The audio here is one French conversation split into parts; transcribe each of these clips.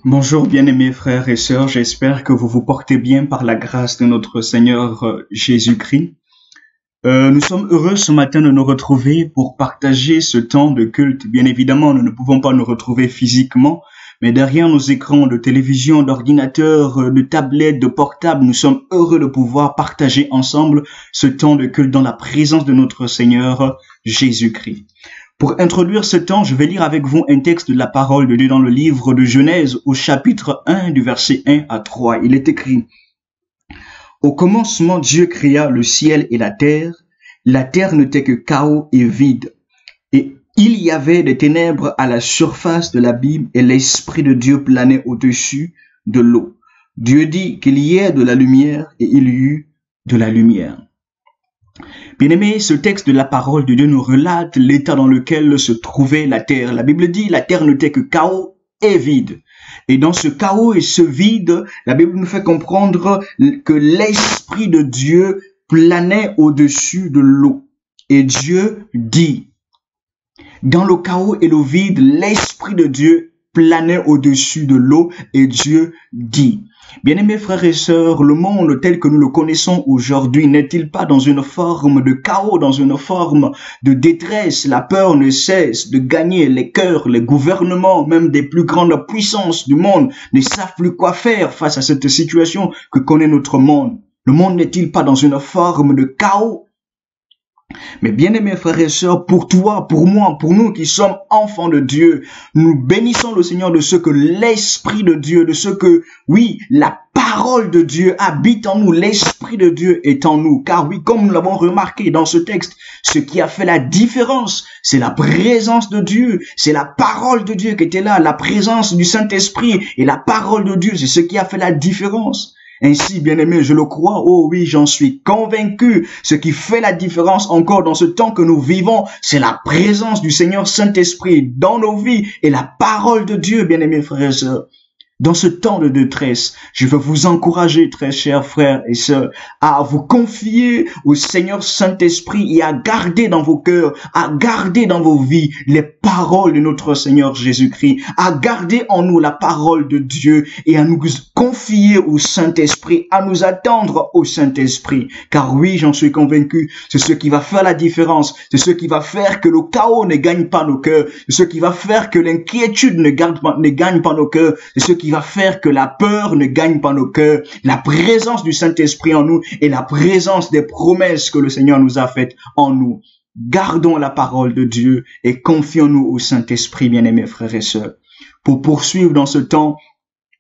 Bonjour bien-aimés frères et sœurs, j'espère que vous vous portez bien par la grâce de notre Seigneur Jésus-Christ. Nous sommes heureux ce matin de nous retrouver pour partager ce temps de culte. Bien évidemment, nous ne pouvons pas nous retrouver physiquement, mais derrière nos écrans de télévision, d'ordinateur, de tablettes, de portables, nous sommes heureux de pouvoir partager ensemble ce temps de culte dans la présence de notre Seigneur Jésus-Christ. Pour introduire ce temps, je vais lire avec vous un texte de la parole de Dieu dans le livre de Genèse au chapitre 1 du verset 1 à 3. Il est écrit: Au commencement, Dieu créa le ciel et la terre. La terre n'était que chaos et vide. Et il y avait des ténèbres à la surface de l'abîme et l'Esprit de Dieu planait au-dessus de l'eau. Dieu dit qu'il y ait de la lumière et il y eut de la lumière. Bien-aimés, ce texte de la parole de Dieu nous relate l'état dans lequel se trouvait la terre. La Bible dit la terre n'était que chaos et vide. Et dans ce chaos et ce vide, la Bible nous fait comprendre que l'Esprit de Dieu planait au-dessus de l'eau. Et Dieu dit, dans le chaos et le vide, l'Esprit de Dieu planait au-dessus de l'eau et Dieu dit. Bien-aimés frères et sœurs, le monde tel que nous le connaissons aujourd'hui n'est-il pas dans une forme de chaos, dans une forme de détresse? La peur ne cesse de gagner les cœurs, les gouvernements, même des plus grandes puissances du monde ne savent plus quoi faire face à cette situation que connaît notre monde. Le monde n'est-il pas dans une forme de chaos? Mais bien-aimés frères et sœurs, pour toi, pour moi, pour nous qui sommes enfants de Dieu, nous bénissons le Seigneur de ce que l'Esprit de Dieu, de ce que, oui, la parole de Dieu habite en nous, l'Esprit de Dieu est en nous. Car oui, comme nous l'avons remarqué dans ce texte, ce qui a fait la différence, c'est la présence de Dieu, c'est la parole de Dieu qui était là, la présence du Saint-Esprit et la parole de Dieu, c'est ce qui a fait la différence. Ainsi, bien-aimé, je le crois, oh oui, j'en suis convaincu. Ce qui fait la différence encore dans ce temps que nous vivons, c'est la présence du Seigneur Saint-Esprit dans nos vies et la parole de Dieu, bien-aimés frères et sœurs. Dans ce temps de détresse, je veux vous encourager, très chers frères et sœurs, à vous confier au Seigneur Saint-Esprit et à garder dans vos cœurs, à garder dans vos vies les paroles de notre Seigneur Jésus-Christ, à garder en nous la parole de Dieu et à nous confier au Saint-Esprit, à nous attendre au Saint-Esprit. Car oui, j'en suis convaincu, c'est ce qui va faire la différence, c'est ce qui va faire que le chaos ne gagne pas nos cœurs, c'est ce qui va faire que l'inquiétude ne gagne pas nos cœurs, c'est ce qui va faire que la peur ne gagne pas nos cœurs, la présence du Saint-Esprit en nous et la présence des promesses que le Seigneur nous a faites en nous. Gardons la parole de Dieu et confions-nous au Saint-Esprit, bien-aimés frères et sœurs. Pour poursuivre dans ce temps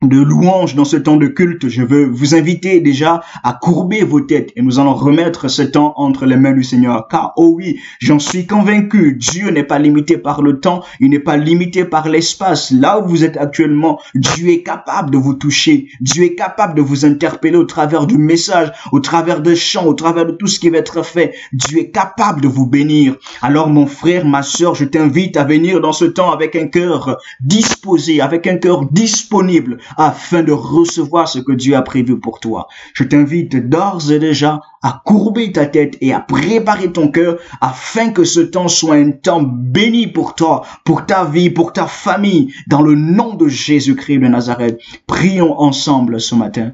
de louange, dans ce temps de culte, je veux vous inviter déjà à courber vos têtes et nous allons remettre ce temps entre les mains du Seigneur. Car, oh oui, j'en suis convaincu, Dieu n'est pas limité par le temps, il n'est pas limité par l'espace. Là où vous êtes actuellement, Dieu est capable de vous toucher, Dieu est capable de vous interpeller au travers du message, au travers de chants, au travers de tout ce qui va être fait. Dieu est capable de vous bénir. Alors mon frère, ma sœur, je t'invite à venir dans ce temps avec un cœur disposé, avec un cœur disponible, afin de recevoir ce que Dieu a prévu pour toi. Je t'invite d'ores et déjà à courber ta tête et à préparer ton cœur afin que ce temps soit un temps béni pour toi, pour ta vie, pour ta famille, dans le nom de Jésus-Christ de Nazareth. Prions ensemble ce matin.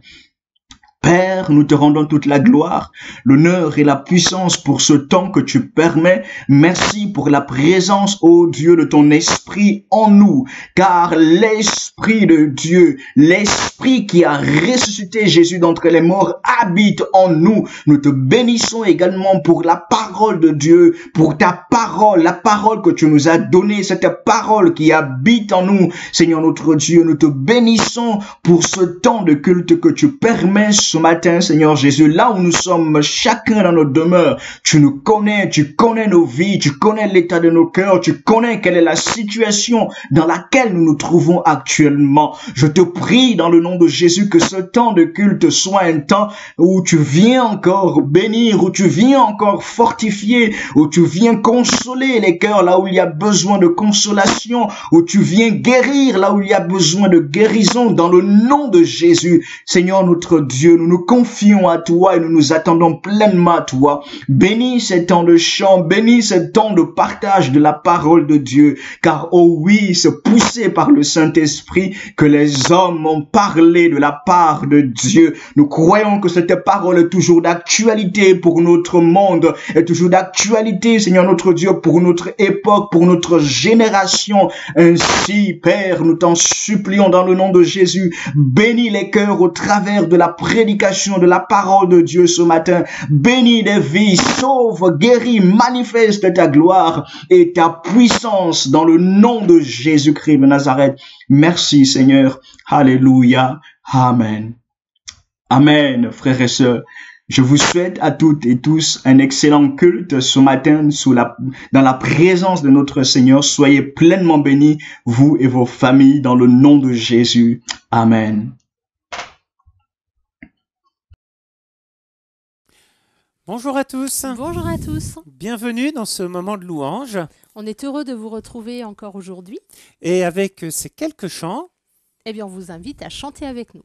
Père, nous te rendons toute la gloire, l'honneur et la puissance pour ce temps que tu permets. Merci pour la présence, ô Dieu, de ton esprit en nous, car l'esprit de Dieu, l'esprit qui a ressuscité Jésus d'entre les morts habite en nous. Nous te bénissons également pour la parole de Dieu, pour ta parole, la parole que tu nous as donnée, cette parole qui habite en nous. Seigneur notre Dieu, nous te bénissons pour ce temps de culte que tu permets ce matin, Seigneur Jésus, là où nous sommes chacun dans notre demeure. Tu nous connais, tu connais nos vies, tu connais l'état de nos cœurs, tu connais quelle est la situation dans laquelle nous nous trouvons actuellement. Je te prie dans le nom de Jésus que ce temps de culte soit un temps où tu viens encore bénir, où tu viens encore fortifier, où tu viens consoler les cœurs là où il y a besoin de consolation, où tu viens guérir là où il y a besoin de guérison dans le nom de Jésus. Seigneur notre Dieu, nous nous confions à toi et nous nous attendons pleinement à toi. Bénis ces temps de chant, bénis ces temps de partage de la parole de Dieu, car oh oui, c'est poussé par le Saint-Esprit que les hommes ont parlé de la part de Dieu. Nous croyons que cette parole est toujours d'actualité pour notre monde, est toujours d'actualité, Seigneur notre Dieu, pour notre époque, pour notre génération. Ainsi, Père, nous t'en supplions dans le nom de Jésus, bénis les cœurs au travers de la prédication de la parole de Dieu ce matin. Bénis des vies, sauve, guéris, manifeste ta gloire et ta puissance dans le nom de Jésus-Christ de Nazareth. Merci Seigneur. Alléluia. Amen. Amen, frères et sœurs. Je vous souhaite à toutes et tous un excellent culte ce matin dans la présence de notre Seigneur. Soyez pleinement bénis, vous et vos familles, dans le nom de Jésus. Amen. Bonjour à tous. Bonjour à tous. Bienvenue dans ce moment de louange. On est heureux de vous retrouver encore aujourd'hui. Et avec ces quelques chants, Eh bien, on vous invite à chanter avec nous.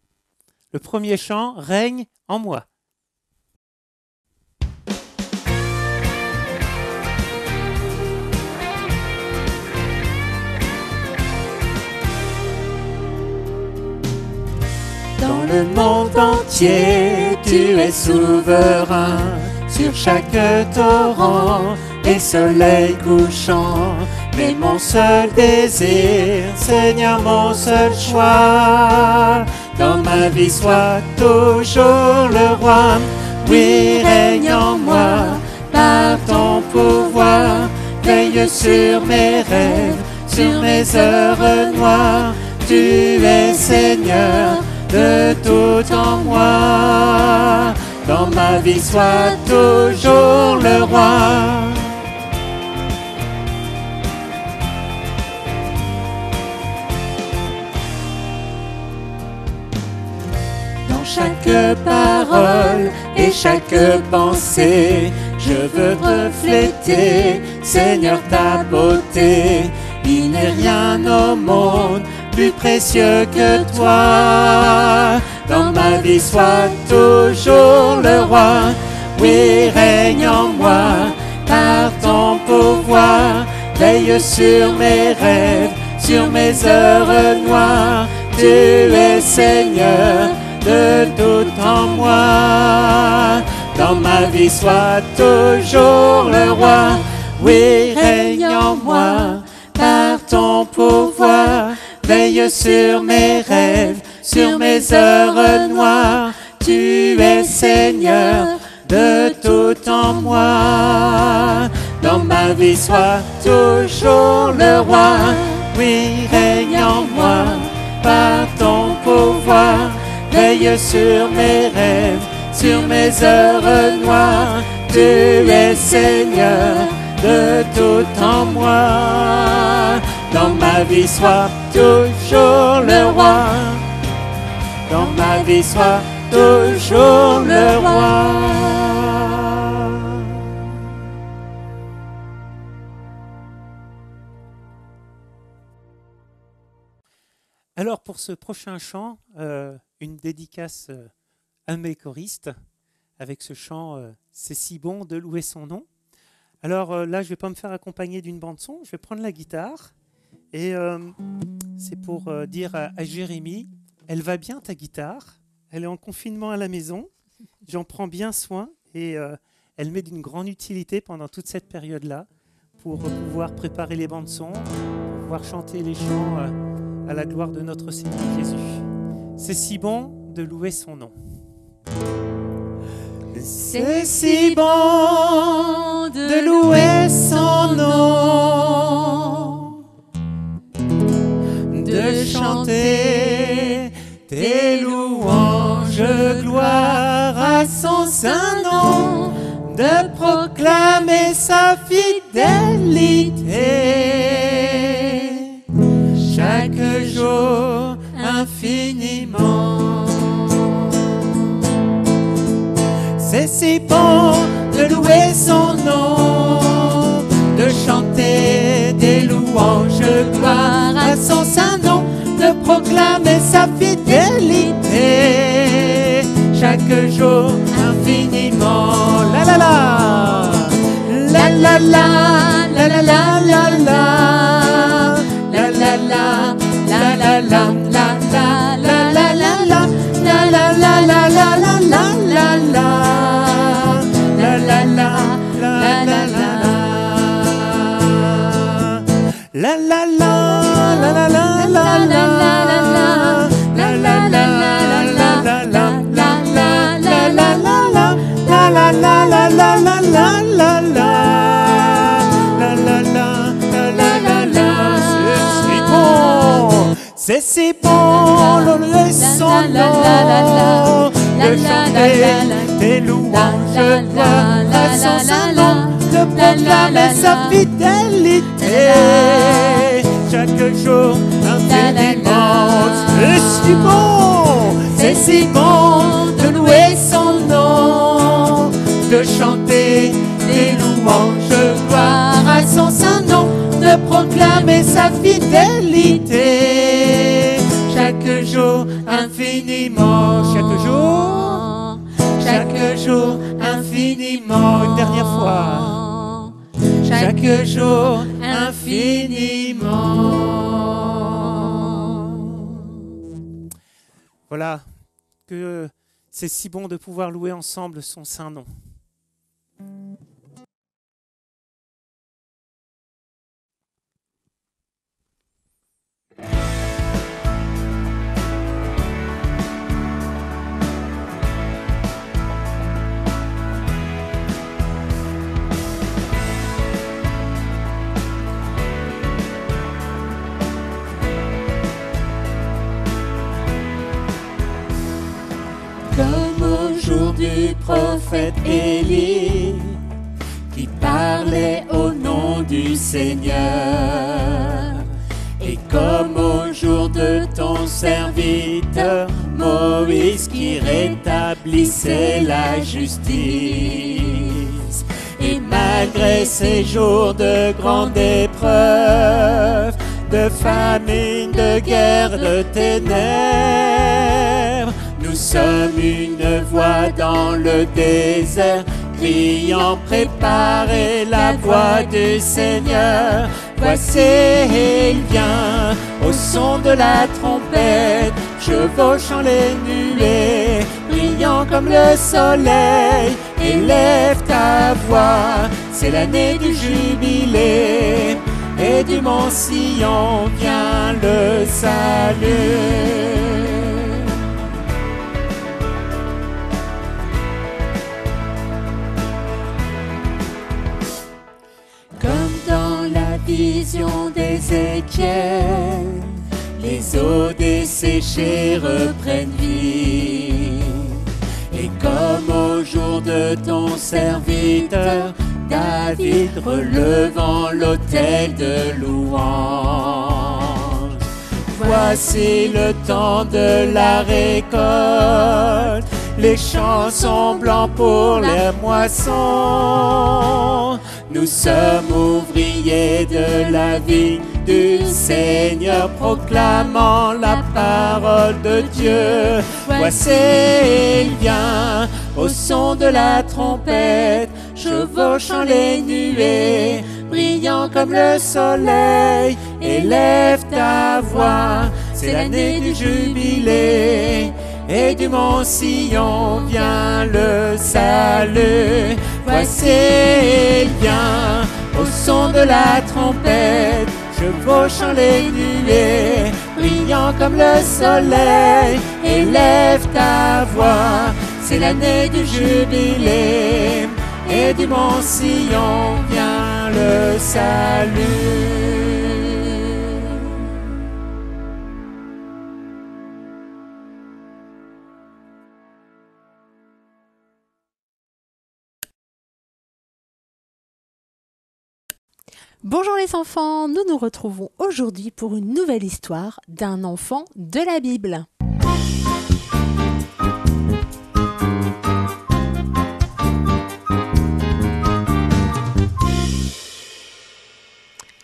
le premier chant, Règne en moi. Dans le monde entier, tu es souverain, sur chaque torrent et soleil couchant. Mais mon seul désir, Seigneur, mon seul choix, dans ma vie soit toujours le roi. Oui, règne en moi, par ton pouvoir, veille sur mes rêves, sur mes heures noires. Tu es Seigneur de tout en moi, dans ma vie soit toujours le roi. Dans chaque parole et chaque pensée, je veux refléter, Seigneur, ta beauté. Il n'est rien au monde plus précieux que toi. Dans ma vie soit toujours le roi. Oui, règne en moi, par ton pouvoir. Veille sur mes rêves, sur mes heures noires. Tu es Seigneur de tout en moi. Dans ma vie soit toujours le roi. Oui, règne en moi, par ton pouvoir. Veille sur mes rêves, sur mes heures noires. Tu es Seigneur de tout en moi. Dans ma vie soit toujours le roi. Oui, règne en moi, par ton pouvoir. Veille sur mes rêves, sur mes heures noires. Tu es Seigneur de tout en moi. Dans ma vie soit toujours le roi. Dans ma vie soit toujours le roi. Alors pour ce prochain chant, une dédicace à mes choristes avec ce chant C'est si bon de louer son nom. Alors là, je ne vais pas me faire accompagner d'une bande-son, je vais prendre la guitare. Et c'est pour dire à Jérémie, elle va bien ta guitare, elle est en confinement à la maison, j'en prends bien soin et elle m'est d'une grande utilité pendant toute cette période-là pour pouvoir préparer les bandes-sons, pour pouvoir chanter les chants à la gloire de notre Seigneur Jésus. C'est si bon de louer son nom. C'est si bon de louer son nom, de chanter tes louanges, gloire à son saint nom, de proclamer sa fidélité, chaque jour infiniment. C'est si bon de louer son nom, de chanter des louanges, gloire à son saint nom, de proclamer sa fidélité, chaque chaque jour infiniment. La la la, la la la, la la la la la, la la la, la la la, la la la la la la, la la la la la la la la la, la la la, la la la. La la la la la la la la la la la la la la la c'est si bon, louer son nom, de chanter des louanges, à son nom, de proclamer sa fidélité. Chaque jour infiniment, c'est si bon de louer son nom, de chanter des louanges, gloire à son saint nom, de proclamer sa fidélité. Chaque jour infiniment, chaque jour infiniment, une dernière fois, chaque jour infiniment. Voilà, que c'est si bon de pouvoir louer ensemble son saint nom. Comme au jour du prophète Élie, qui parlait au nom du Seigneur, et comme au jour de ton serviteur Moïse, qui rétablissait la justice. Et malgré ces jours de grande épreuve, de famine, de guerre, de ténèbres, nous sommes une voix dans le désert, criant, préparez la voie du Seigneur. Voici, il vient, au son de la trompette, chevauchant les nuées, brillant comme le soleil. Élève ta voix, c'est l'année du jubilé, et du mont Sion vient le salut. Comme dans la vision d'Ézéchiel, les eaux desséchées reprennent vie. Et comme au jour de ton serviteur David, relevant l'autel de louange. Voici le temps de la récolte, les champs sont blancs pour les moissons. Nous sommes ouvriers de la vigne du Seigneur, proclamant la parole de Dieu. Voici, il vient, au son de la trompette, chevauchant les nuées, brillant comme le soleil. Élève ta voix, c'est l'année du jubilé, et du mont Sion vient le salut. Voici, il vient, au son de la trompette, chevauchant les nuées, brillant comme le soleil. Élève ta voix, c'est l'année du jubilé, et du mont Sion vient le salut. Bonjour les enfants, nous nous retrouvons aujourd'hui pour une nouvelle histoire d'un enfant de la Bible.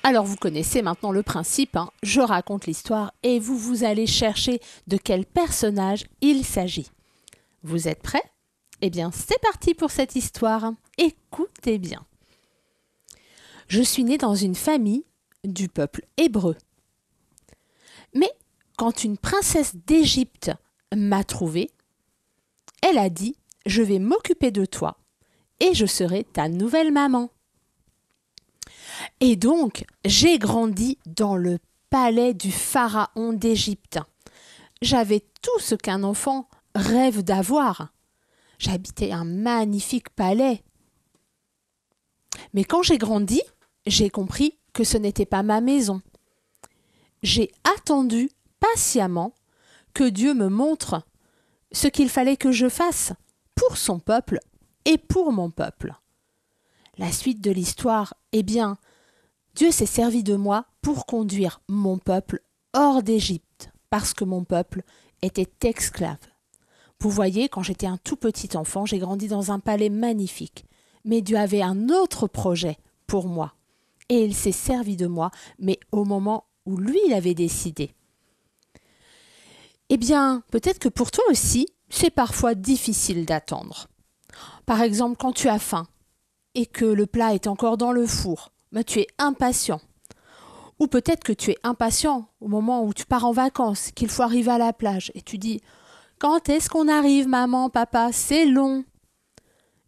Alors vous connaissez maintenant le principe, hein. Je raconte l'histoire et vous allez chercher de quel personnage il s'agit. Vous êtes prêts? Eh bien, c'est parti pour cette histoire. Écoutez bien. Je suis née dans une famille du peuple hébreu. Mais quand une princesse d'Égypte m'a trouvée, elle a dit « Je vais m'occuper de toi et je serai ta nouvelle maman. » Et donc, j'ai grandi dans le palais du pharaon d'Égypte. J'avais tout ce qu'un enfant rêve d'avoir. J'habitais un magnifique palais. Mais quand j'ai grandi, j'ai compris que ce n'était pas ma maison. J'ai attendu patiemment que Dieu me montre ce qu'il fallait que je fasse pour son peuple et pour mon peuple. La suite de l'histoire, eh bien, Dieu s'est servi de moi pour conduire mon peuple hors d'Égypte, parce que mon peuple était esclave. Vous voyez, quand j'étais un tout petit enfant, j'ai grandi dans un palais magnifique. Mais Dieu avait un autre projet pour moi. Et il s'est servi de moi, mais au moment où lui, il avait décidé. Eh bien, peut-être que pour toi aussi, c'est parfois difficile d'attendre. Par exemple, quand tu as faim et que le plat est encore dans le four, mais tu es impatient. Ou peut-être que tu es impatient au moment où tu pars en vacances, qu'il faut arriver à la plage, et tu dis « Quand est-ce qu'on arrive, maman, papa? C'est long !»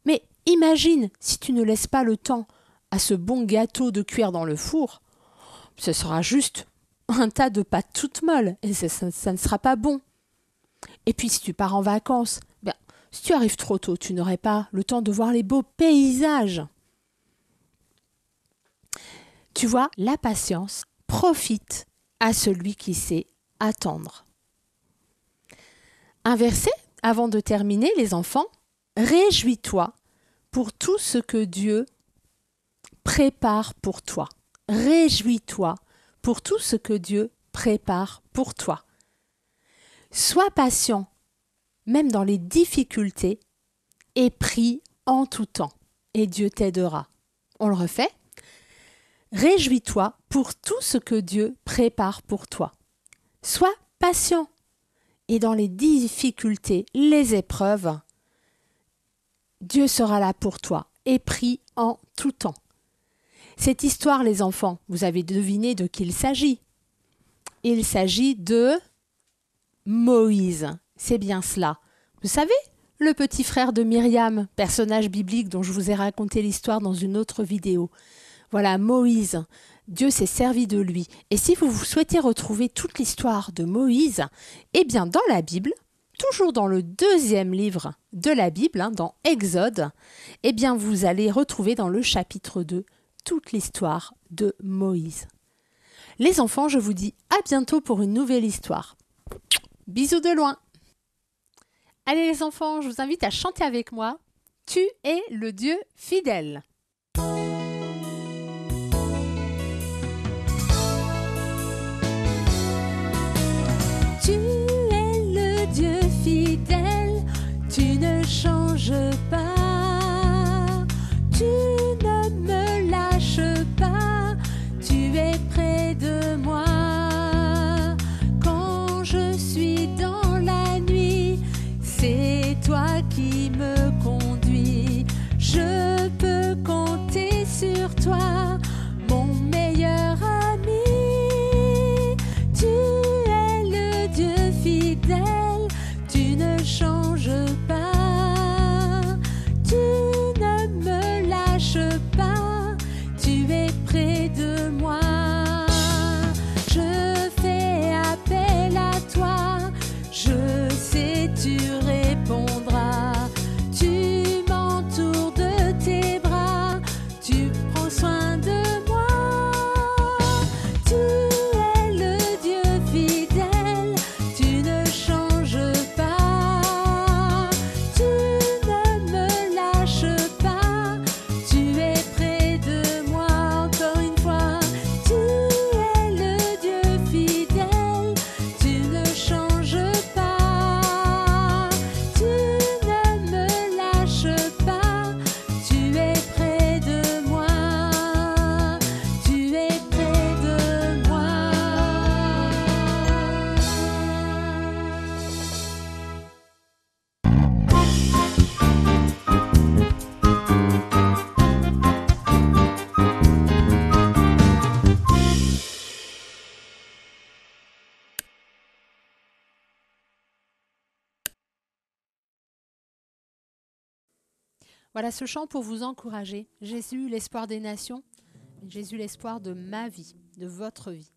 Mais imagine si tu ne laisses pas le temps à ce bon gâteau de cuire dans le four, ce sera juste un tas de pâtes toutes molles, et ça ne sera pas bon. Et puis si tu pars en vacances, si tu arrives trop tôt, tu n'aurais pas le temps de voir les beaux paysages. Tu vois, la patience profite à celui qui sait attendre. Un verset avant de terminer, les enfants. Réjouis-toi pour tout ce que Dieu prépare pour toi. Réjouis-toi pour tout ce que Dieu prépare pour toi. Sois patient, même dans les difficultés, et prie en tout temps, et Dieu t'aidera. On le refait? Réjouis-toi pour tout ce que Dieu prépare pour toi. Sois patient. Et dans les difficultés, les épreuves, Dieu sera là pour toi et prie en tout temps. Cette histoire, les enfants, vous avez deviné de qui il s'agit. Il s'agit de Moïse. C'est bien cela. Vous savez, le petit frère de Myriam, personnage biblique dont je vous ai raconté l'histoire dans une autre vidéo. Voilà, Moïse, Dieu s'est servi de lui. Et si vous souhaitez retrouver toute l'histoire de Moïse, eh bien dans la Bible, toujours dans le 2e livre de la Bible, dans Exode, eh bien vous allez retrouver dans le chapitre 2 toute l'histoire de Moïse. Les enfants, je vous dis à bientôt pour une nouvelle histoire. Bisous de loin. Allez les enfants, je vous invite à chanter avec moi. Tu es le Dieu fidèle. Dieu fidèle, tu ne changes pas, tu ne me lâches pas, tu es près de moi. Quand je suis dans la nuit, c'est toi qui me conduis. Je peux Voilà ce chant pour vous encourager. Jésus, l'espoir des nations. Jésus, l'espoir de ma vie, de votre vie.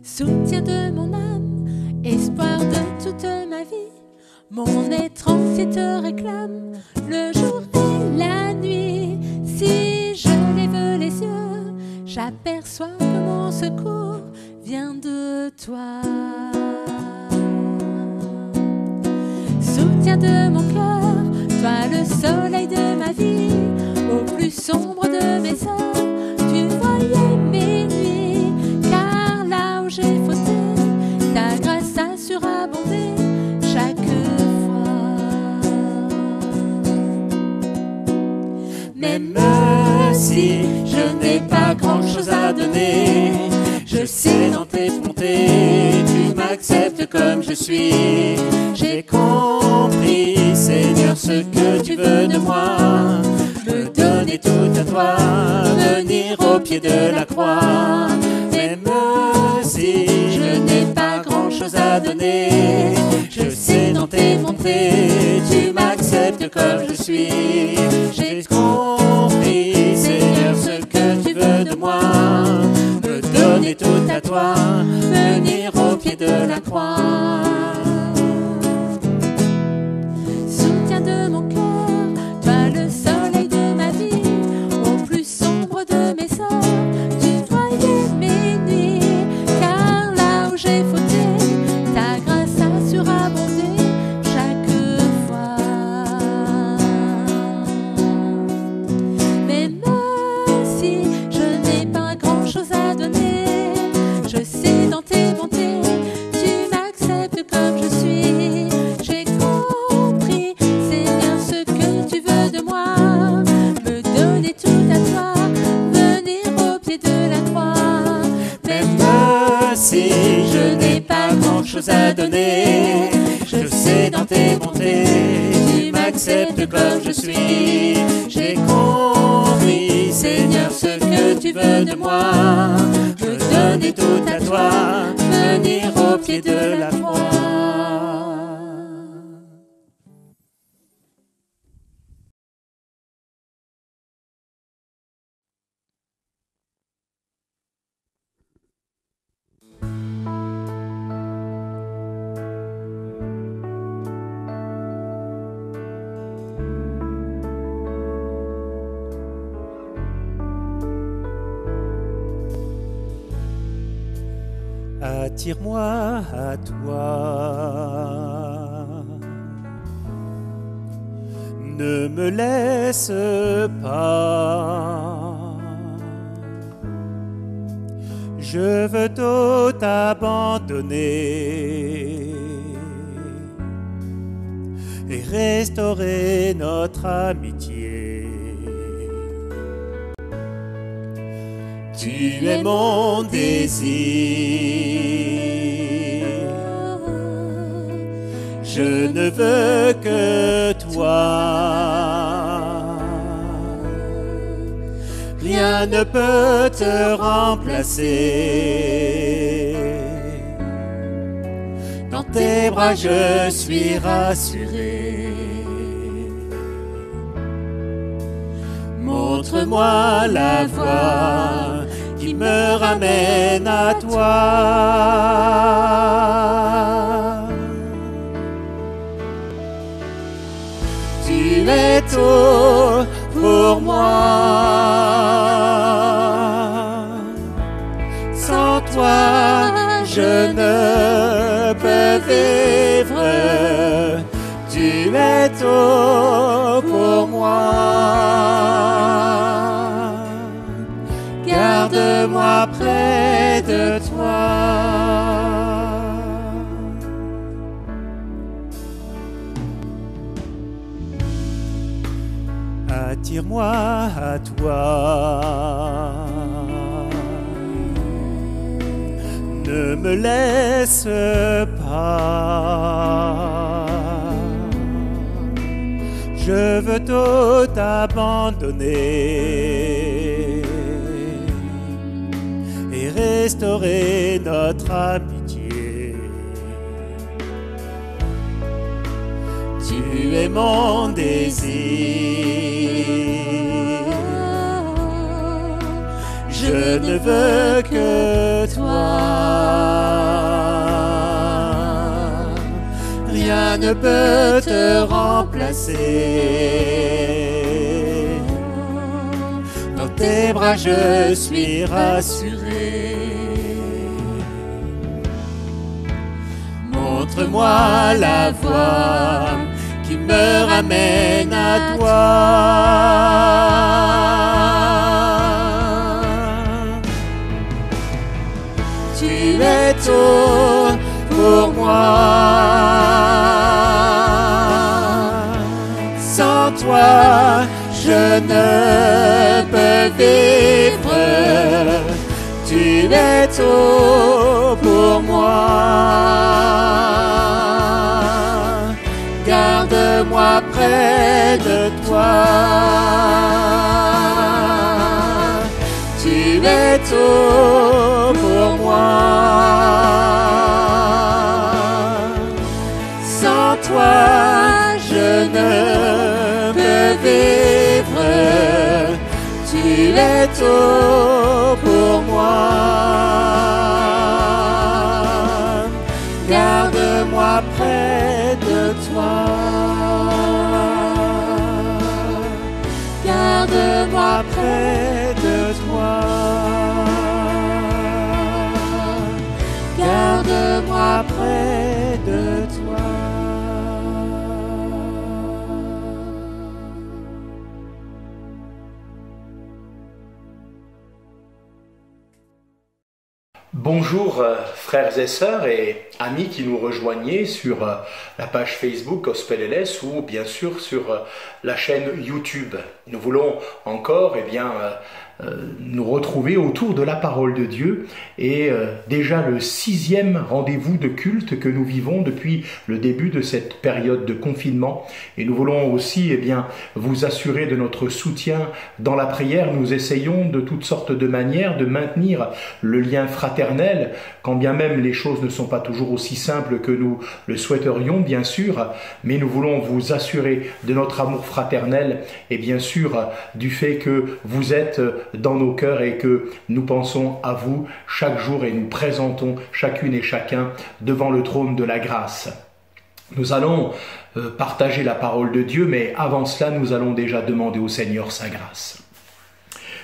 Soutien de mon âme, espoir de toute ma vie, mon être entier te réclame, le jour et la nuit. Si je lève les yeux, j'aperçois que mon secours vient de toi. Soutien de mon cœur, toi le soleil de ma vie, au plus sombre de mes heures, tu voyais mes nuits, car là où j'ai fauté, ta grâce a surabondé chaque fois. Même si je n'ai pas grand-chose à donner, je sais dans tes bontés, tu m'acceptes comme je suis. J'ai compris, Seigneur, ce que tu veux de moi, me donner tout à toi, venir au pied de la croix. Même si je n'ai pas grand-chose à donner, je sais dans tes bontés, tu m'acceptes comme je suis. J'ai compris, Seigneur, ce que tu veux de moi, me donner tout à toi, venir au pied de la croix. Soutien de mon cœur, toi le soleil de ma vie, au plus sombre de mes heures, tu voyais mes nuits, car là où j'ai fauté, ta grâce a surabondé chaque fois. Même si je n'ai pas grand-chose à donner, je sais dans tes bontés, tu m'acceptes comme je suis. J'ai compris, Seigneur, ce que tu veux de moi, me donner tout à toi, venir au pied de la croix. Même si je n'ai pas grand-chose à donner, je sais dans tes bontés, tu m'acceptes comme je suis. J'ai compris, Seigneur, ce que tu veux de moi, me donner tout à toi, venir au pied de la croix. Attire-moi à toi, ne me laisse pas, je veux tout abandonner et restaurer notre amitié. Tu es mon désir, je ne veux que toi. Rien ne peut te remplacer. Dans tes bras je suis rassuré. Montre-moi la voie qui me ramène à toi. Tu es tout pour moi. Sans toi, je ne peux vivre. Tu es tout pour moi. Garde-moi près de toi. Attire-moi à toi. Ne me laisse pas. je veux tout abandonner et restaurer notre amitié. Tu es mon désir, je ne veux que toi. Rien ne peut te remplacer. Dans tes bras je suis rassuré. Montre-moi la voie qui me ramène à toi. Tu es tout pour moi. Sans toi, je ne peux vivre. Tu es tout pour moi. Garde-moi près de toi. Tu es tout pour moi. Sans toi, je ne peux vivre. Tu es tout pour moi. Garde-moi près de toi. Garde-moi près de toi. Garde-moi près de toi. Bonjour frères et sœurs et amis qui nous rejoignez sur la page Facebook Gospel LS ou bien sûr sur la chaîne YouTube. Nous voulons encore nous retrouver autour de la parole de Dieu et déjà le 6e rendez-vous de culte que nous vivons depuis le début de cette période de confinement, et nous voulons aussi vous assurer de notre soutien dans la prière. Nous essayons de toutes sortes de manières de maintenir le lien fraternel, quand bien même les choses ne sont pas toujours aussi simples que nous le souhaiterions bien sûr, mais nous voulons vous assurer de notre amour fraternel et bien sûr du fait que vous êtes dans nos cœurs et que nous pensons à vous chaque jour et nous présentons chacune et chacun devant le trône de la grâce. Nous allons partager la parole de Dieu, mais avant cela, nous allons déjà demander au Seigneur sa grâce.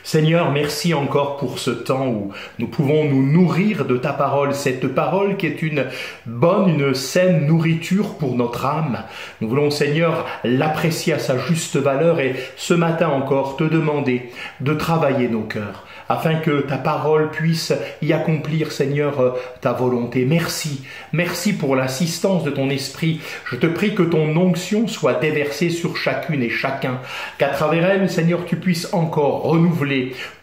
Seigneur, merci encore pour ce temps où nous pouvons nous nourrir de ta parole, cette parole qui est une saine nourriture pour notre âme. Nous voulons, Seigneur, l'apprécier à sa juste valeur et ce matin encore te demander de travailler nos cœurs, afin que ta parole puisse y accomplir, Seigneur, ta volonté. Merci, merci pour l'assistance de ton esprit. Je te prie que ton onction soit déversée sur chacune et chacun, qu'à travers elle, Seigneur, tu puisses encore renouveler,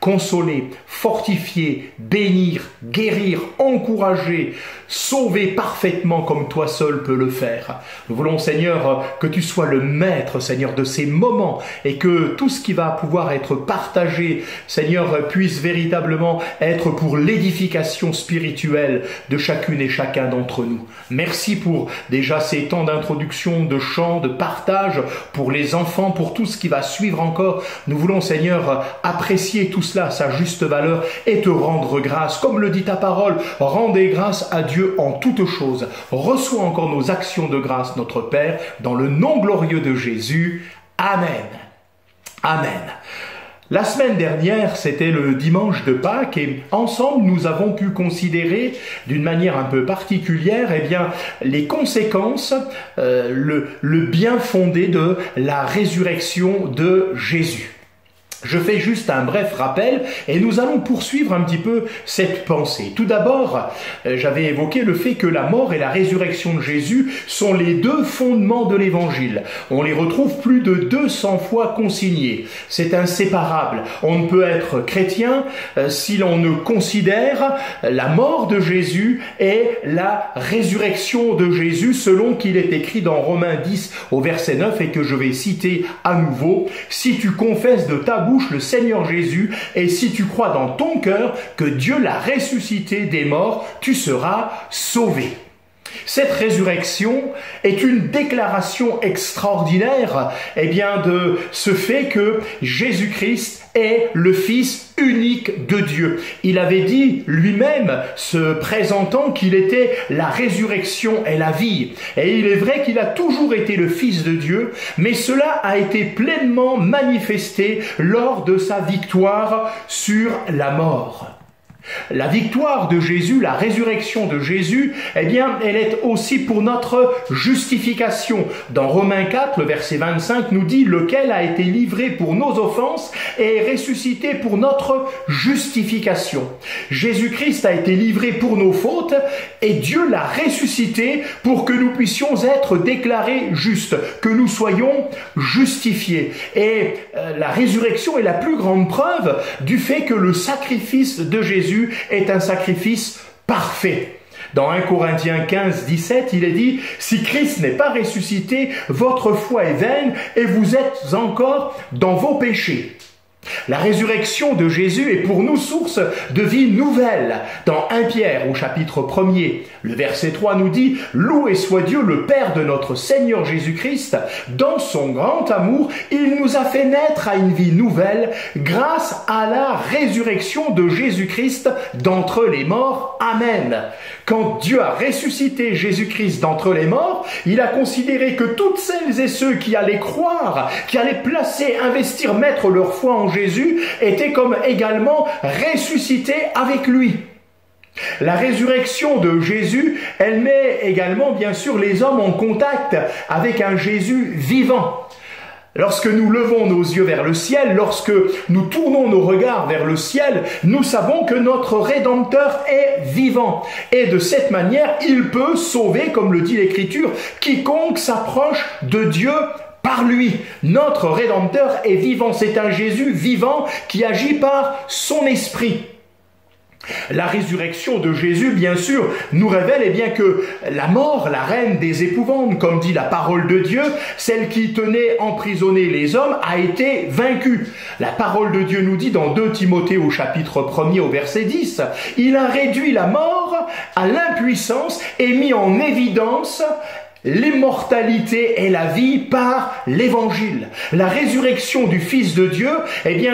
consoler, fortifier, bénir, guérir, encourager, sauver parfaitement comme toi seul peux le faire. Nous voulons, Seigneur, que tu sois le maître, Seigneur, de ces moments et que tout ce qui va pouvoir être partagé, Seigneur, puisse véritablement être pour l'édification spirituelle de chacune et chacun d'entre nous. Merci pour déjà ces temps d'introduction, de chant, de partage, pour les enfants, pour tout ce qui va suivre encore. Nous voulons, Seigneur, apprécier tout cela à sa juste valeur et te rendre grâce. Comme le dit ta parole, rendez grâce à Dieu en toutes choses. Reçois encore nos actions de grâce, notre Père, dans le nom glorieux de Jésus. Amen. Amen. La semaine dernière, c'était le dimanche de Pâques et ensemble, nous avons pu considérer d'une manière un peu particulière les conséquences, le bien fondé de la résurrection de Jésus. Je fais juste un bref rappel et nous allons poursuivre un petit peu cette pensée. Tout d'abord, j'avais évoqué le fait que la mort et la résurrection de Jésus sont les deux fondements de l'Évangile. On les retrouve plus de 200 fois consignés. C'est inséparable. On ne peut être chrétien si l'on ne considère la mort de Jésus et la résurrection de Jésus selon qu'il est écrit dans Romains 10 au verset 9 et que je vais citer à nouveau. Si tu confesses de ta bouche le Seigneur Jésus, et si tu crois dans ton cœur que Dieu l'a ressuscité des morts, tu seras sauvé. Cette résurrection est une déclaration extraordinaire, de ce fait que Jésus-Christ est le Fils unique de Dieu. Il avait dit lui-même, se présentant, qu'il était la résurrection et la vie. Et il est vrai qu'il a toujours été le Fils de Dieu, mais cela a été pleinement manifesté lors de sa victoire sur la mort. La victoire de Jésus, la résurrection de Jésus, elle est aussi pour notre justification. Dans Romains 4, le verset 25 nous dit « Lequel a été livré pour nos offenses et est ressuscité pour notre justification. » Jésus-Christ a été livré pour nos fautes et Dieu l'a ressuscité pour que nous puissions être déclarés justes, que nous soyons justifiés. Et la résurrection est la plus grande preuve du fait que le sacrifice de Jésus est un sacrifice parfait. Dans 1 Corinthiens 15, 17, il est dit « Si Christ n'est pas ressuscité, votre foi est vaine et vous êtes encore dans vos péchés. » La résurrection de Jésus est pour nous source de vie nouvelle. Dans 1 Pierre, au chapitre 1er, le verset 3 nous dit « Loué soit Dieu, le Père de notre Seigneur Jésus-Christ. Dans son grand amour, il nous a fait naître à une vie nouvelle grâce à la résurrection de Jésus-Christ d'entre les morts. Amen. » Quand Dieu a ressuscité Jésus-Christ d'entre les morts, il a considéré que toutes celles et ceux qui allaient croire, qui allaient placer, investir, mettre leur foi en Jésus, étaient comme également ressuscités avec lui. La résurrection de Jésus, elle met également, bien sûr, les hommes en contact avec un Jésus vivant. Lorsque nous levons nos yeux vers le ciel, lorsque nous tournons nos regards vers le ciel, nous savons que notre Rédempteur est vivant. Et de cette manière, il peut sauver, comme le dit l'Écriture, quiconque s'approche de Dieu par lui. Notre Rédempteur est vivant. C'est un Jésus vivant qui agit par son esprit. La résurrection de Jésus, bien sûr, nous révèle que la mort, la reine des épouvantes, comme dit la parole de Dieu, celle qui tenait emprisonnés les hommes, a été vaincue. La parole de Dieu nous dit dans 2 Timothée au chapitre 1er au verset 10, « Il a réduit la mort à l'impuissance et mis en évidence l'immortalité et la vie par l'Évangile. » La résurrection du Fils de Dieu,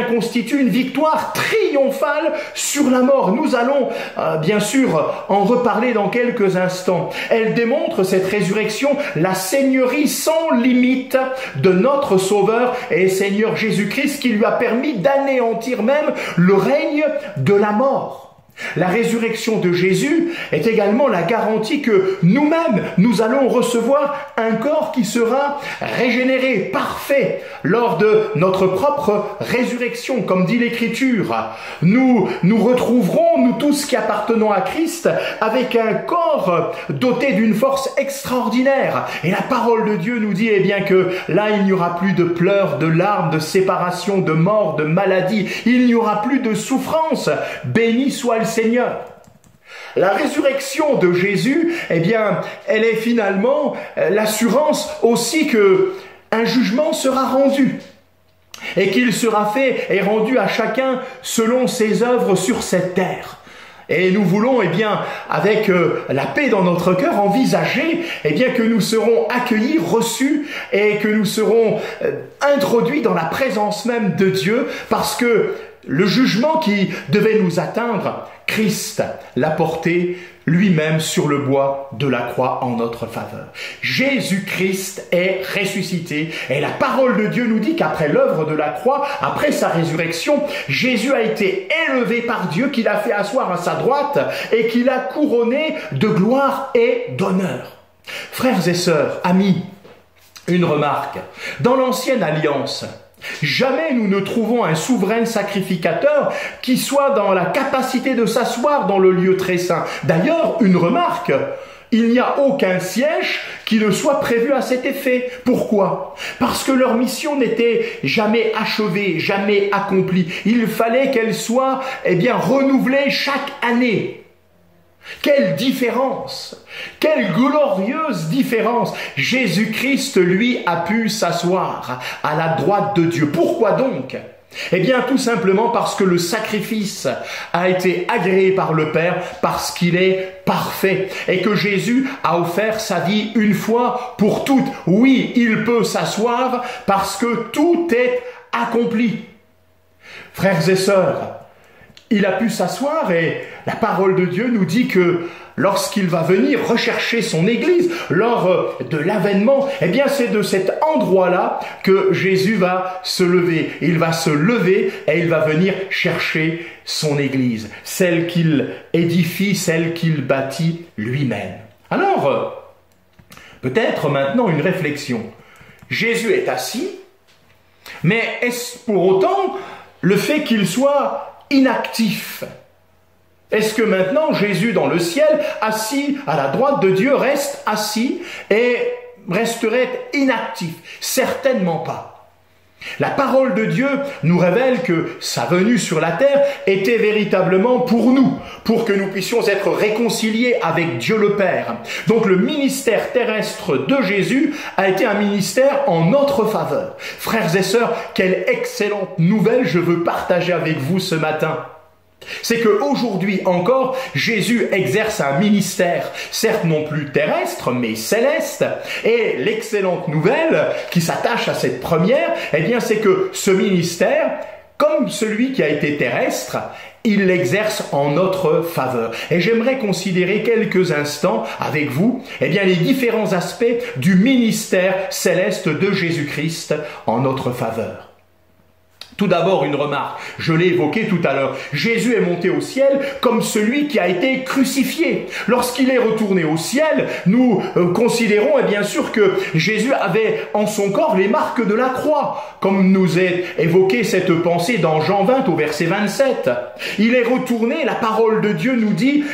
constitue une victoire triomphale sur la mort. Nous allons, bien sûr, en reparler dans quelques instants. Elle démontre, cette résurrection, la seigneurie sans limite de notre Sauveur et Seigneur Jésus-Christ, qui lui a permis d'anéantir même le règne de la mort. La résurrection de Jésus est également la garantie que nous-mêmes, nous allons recevoir un corps qui sera régénéré, parfait, lors de notre propre résurrection, comme dit l'Écriture. Nous retrouverons, nous tous qui appartenons à Christ, avec un corps doté d'une force extraordinaire. Et la parole de Dieu nous dit que là, il n'y aura plus de pleurs, de larmes, de séparation, de mort, de maladie. Il n'y aura plus de souffrance. Béni soit le Seigneur. La résurrection de Jésus, elle est finalement l'assurance aussi que un jugement sera rendu et qu'il sera fait et rendu à chacun selon ses œuvres sur cette terre. Et nous voulons, avec la paix dans notre cœur, envisager, que nous serons accueillis, reçus, et que nous serons introduits dans la présence même de Dieu, parce que le jugement qui devait nous atteindre, Christ l'a porté lui-même sur le bois de la croix en notre faveur. Jésus-Christ est ressuscité et la parole de Dieu nous dit qu'après l'œuvre de la croix, après sa résurrection, Jésus a été élevé par Dieu, qu'il a fait asseoir à sa droite et qu'il a couronné de gloire et d'honneur. Frères et sœurs, amis, une remarque. Dans l'ancienne alliance, Jamais nous ne trouvons un souverain sacrificateur qui soit dans la capacité de s'asseoir dans le lieu très saint. D'ailleurs, une remarque, il n'y a aucun siège qui ne soit prévu à cet effet. Pourquoi? Parce que leur mission n'était jamais achevée, jamais accomplie. Il fallait qu'elle soit, renouvelée chaque année. Quelle différence! Quelle glorieuse différence! Jésus-Christ, lui, a pu s'asseoir à la droite de Dieu. Pourquoi donc? Eh bien, tout simplement parce que le sacrifice a été agréé par le Père, parce qu'il est parfait, et que Jésus a offert sa vie une fois pour toutes. Oui, il peut s'asseoir parce que tout est accompli. Frères et sœurs, il a pu s'asseoir et la parole de Dieu nous dit que lorsqu'il va venir rechercher son Église, lors de l'avènement, c'est de cet endroit-là que Jésus va se lever. Il va se lever et il va venir chercher son Église, celle qu'il édifie, celle qu'il bâtit lui-même. Alors, peut-être maintenant une réflexion. Jésus est assis, mais est-ce pour autant le fait qu'il soit inactif? Est-ce que maintenant Jésus dans le ciel, assis à la droite de Dieu, reste assis et resterait inactif? Certainement pas. La parole de Dieu nous révèle que sa venue sur la terre était véritablement pour nous, pour que nous puissions être réconciliés avec Dieu le Père. Donc le ministère terrestre de Jésus a été un ministère en notre faveur. Frères et sœurs, quelle excellente nouvelle je veux partager avec vous ce matin. C'est qu'aujourd'hui encore, Jésus exerce un ministère, certes non plus terrestre, mais céleste. Et l'excellente nouvelle qui s'attache à cette première, c'est que ce ministère, comme celui qui a été terrestre, il l'exerce en notre faveur. Et j'aimerais considérer quelques instants avec vous, les différents aspects du ministère céleste de Jésus-Christ en notre faveur. Tout d'abord, une remarque, je l'ai évoqué tout à l'heure, Jésus est monté au ciel comme celui qui a été crucifié. Lorsqu'il est retourné au ciel, nous considérons bien sûr que Jésus avait en son corps les marques de la croix, comme nous est évoqué cette pensée dans Jean 20 au verset 27. Il est retourné, la parole de Dieu nous dit,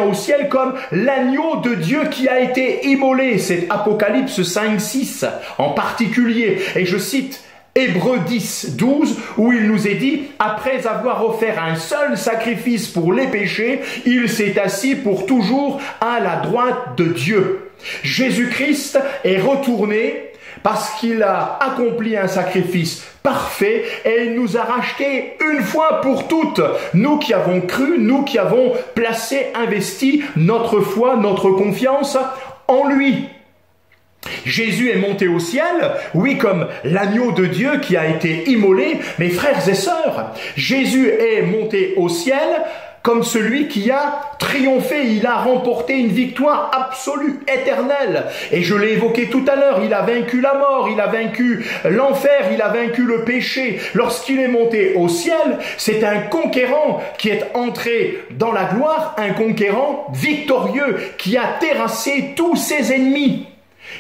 au ciel comme l'agneau de Dieu qui a été immolé, c'est Apocalypse 5-6 en particulier, et je cite Hébreux 10, 12, où il nous est dit, après avoir offert un seul sacrifice pour les péchés, il s'est assis pour toujours à la droite de Dieu. Jésus-Christ est retourné parce qu'il a accompli un sacrifice parfait et il nous a rachetés une fois pour toutes. Nous qui avons cru, nous qui avons placé, investi notre foi, notre confiance en lui. Jésus est monté au ciel, oui, comme l'agneau de Dieu qui a été immolé, mes frères et sœurs, Jésus est monté au ciel comme celui qui a triomphé, il a remporté une victoire absolue, éternelle. Et je l'ai évoqué tout à l'heure, il a vaincu la mort, il a vaincu l'enfer, il a vaincu le péché. Lorsqu'il est monté au ciel, c'est un conquérant qui est entré dans la gloire, un conquérant victorieux qui a terrassé tous ses ennemis.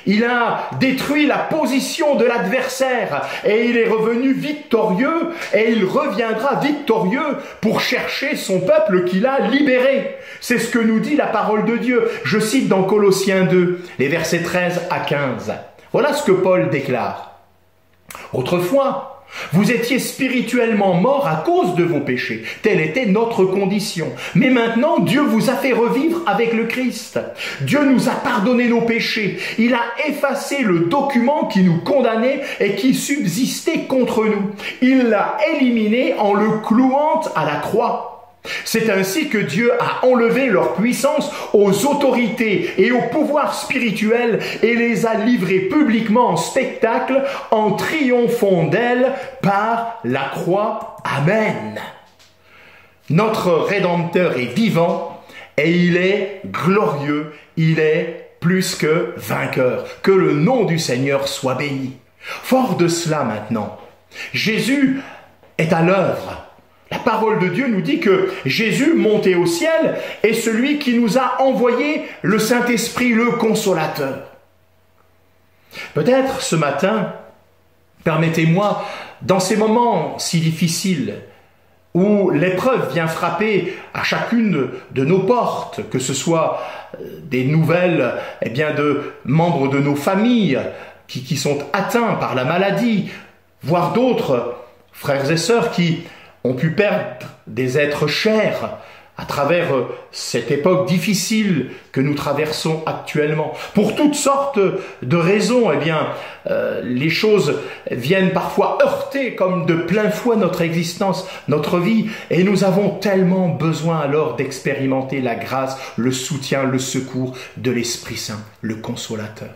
Il a détruit la position de l'adversaire et il est revenu victorieux et il reviendra victorieux pour chercher son peuple qu'il a libéré. C'est ce que nous dit la parole de Dieu. Je cite dans Colossiens 2, les versets 13 à 15. Voilà ce que Paul déclare. Autrefois, vous étiez spirituellement morts à cause de vos péchés. Telle était notre condition. Mais maintenant, Dieu vous a fait revivre avec le Christ. Dieu nous a pardonné nos péchés. Il a effacé le document qui nous condamnait et qui subsistait contre nous. Il l'a éliminé en le clouant à la croix. C'est ainsi que Dieu a enlevé leur puissance aux autorités et aux pouvoirs spirituels et les a livrés publiquement en spectacle en triomphant d'elles par la croix. Amen. Notre Rédempteur est vivant et il est glorieux, il est plus que vainqueur. Que le nom du Seigneur soit béni. Fort de cela maintenant, Jésus est à l'œuvre. La parole de Dieu nous dit que Jésus, monté au ciel, est celui qui nous a envoyé le Saint-Esprit, le Consolateur. Peut-être ce matin, Permettez-moi, dans ces moments si difficiles, où l'épreuve vient frapper à chacune de nos portes, que ce soit des nouvelles de membres de nos familles qui sont atteints par la maladie, voire d'autres frères et sœurs qui ont pu perdre des êtres chers à travers cette époque difficile que nous traversons actuellement. Pour toutes sortes de raisons, les choses viennent parfois heurter comme de plein fouet notre existence, notre vie, et nous avons tellement besoin alors d'expérimenter la grâce, le soutien, le secours de l'Esprit Saint, le Consolateur.